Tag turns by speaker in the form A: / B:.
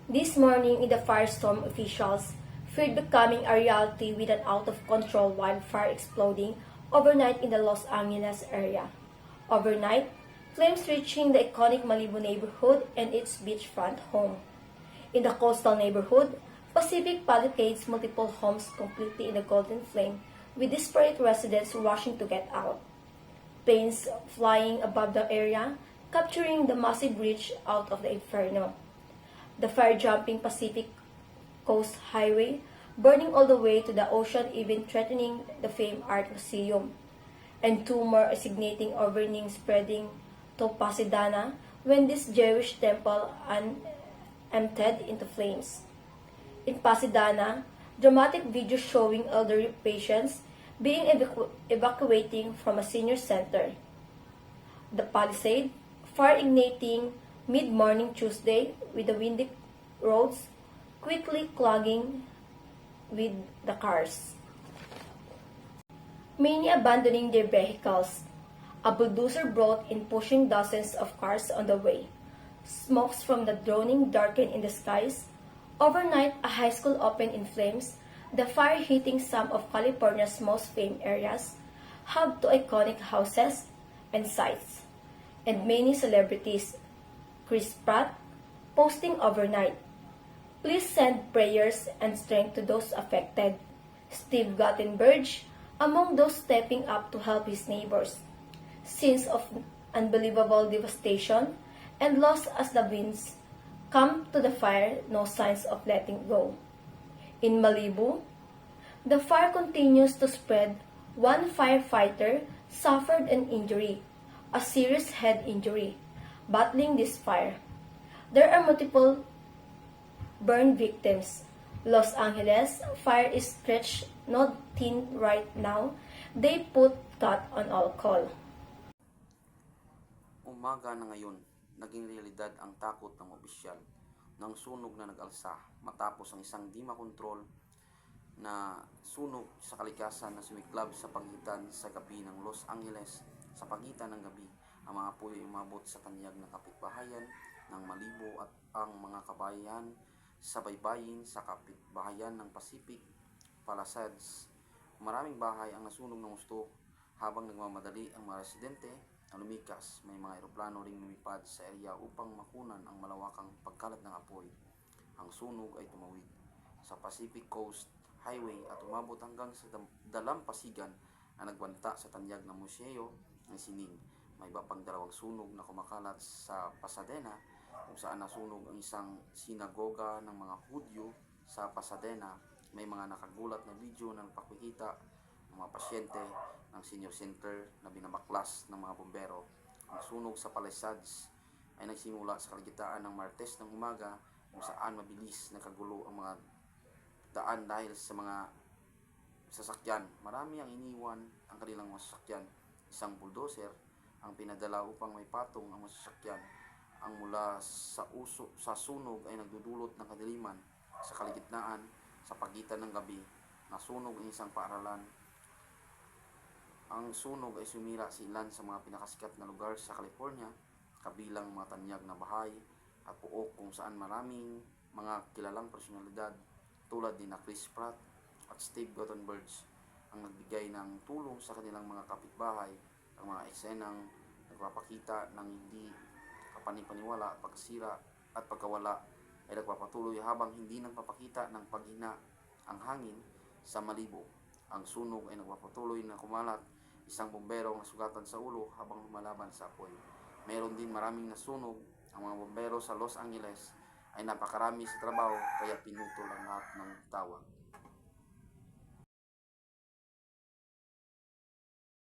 A: This morning in the firestorm, officials feared becoming a reality with an out-of-control wildfire exploding overnight in the Los Angeles area. Overnight, flames reaching the iconic Malibu neighborhood and its beachfront home. In the coastal neighborhood, Pacific Palisades, multiple homes completely in the golden flame, with disparate residents rushing to get out. Planes flying above the area, capturing the massive breach out of the inferno. The fire-jumping Pacific Coast Highway, burning all the way to the ocean, even threatening the famed Art Museum. And two more assignating overning spreading to Pasadena when this Jewish temple emptied into flames. In Pasadena, dramatic videos showing elderly patients being evacuating from a senior center. The Palisade, fire igniting mid-morning Tuesday with the windy roads quickly clogging with the cars. Many abandoning their vehicles. A bulldozer brought in pushing dozens of cars on the way. Smokes from the droning darkened in the skies. Overnight, a high school opened in flames. The fire hitting some of California's most famed areas, hub to iconic houses and sites. And many celebrities, Chris Pratt, posting overnight. Please send prayers and strength to those affected. Steve Guttenberg, among those stepping up to help his neighbors. Scenes of unbelievable devastation and loss as the winds come to the fire, no signs of letting go. In Malibu, the fire continues to spread. One firefighter suffered an injury, a serious head injury, battling this fire. There are multiple burn victims. Los Angeles, fire is stretched not thin right now. They put cut on all call.
B: Umaga na ngayon, naging realidad ang takot ng opisyal ng sunog na nag-alsa matapos ang isang di makontrol na sunog sa kalikasan na sumiklab sa pagitan sa gabi ng Los Angeles. Sa pagitan ng gabi, ang mga apoy ay umabot sa tanyag ng kapitbahayan ng Malibu at ang mga kabayan sa baybayin sa kapitbahayan ng Pacific Palisades. Maraming bahay ang nasunog ng gusto habang nagmamadali ang mga residente na lumikas. May mga eroplano ring lumipad sa area upang makunan ang malawakang pagkalat ng apoy. Ang sunog ay tumawid sa Pacific Coast Highway at umabot hanggang sa dalampasigan na nagbanta sa tanyag ng museo ng Sining. May iba pang dalawang sunog na kumakalat sa Pasadena kung saan nasunog ang isang sinagoga ng mga Hudyo sa Pasadena. May mga nakagulat na video na nagpakikita ng mga pasyente ng senior center na binabaklas ng mga bombero. Ang sunog sa Palisades ay nagsimula sa kalagitnaan ng Martes ng umaga kung saan mabilis nakagulo ang mga daan dahil sa mga sasakyan. Marami ang iniwan ang kanilang mga sasakyan. Isang bulldozer ang pinadala upang may patong ang mga sasakyan. Ang mula sa sunog ay nagdudulot ng kadiliman sa kalagitnaan sa pagitan ng gabi. Nasunog ang isang paaralan. Ang sunog ay sumira sa ilan sa mga pinakasikat na lugar sa California, kabilang mga tanyag na bahay at puok kung saan maraming mga kilalang personalidad tulad ni Chris Pratt at Steve Guttenberg ang nagbigay ng tulong sa kanilang mga kapitbahay. Ang mga eksenang nagpapakita ng hindi kapanipaniwala, pagsira at pagkawala ay nagpapatuloy habang hindi nagpapakita ng paghina ang hangin sa Malibu. Ang sunog ay nagpapatuloy na kumalat. Isang bombero ang nasugatan sa ulo habang lumalaban sa apoy. Meron din maraming nasunog. Ang mga bombero sa Los Angeles ay napakarami sa trabaho kaya pinutol ang lahat ng tawag.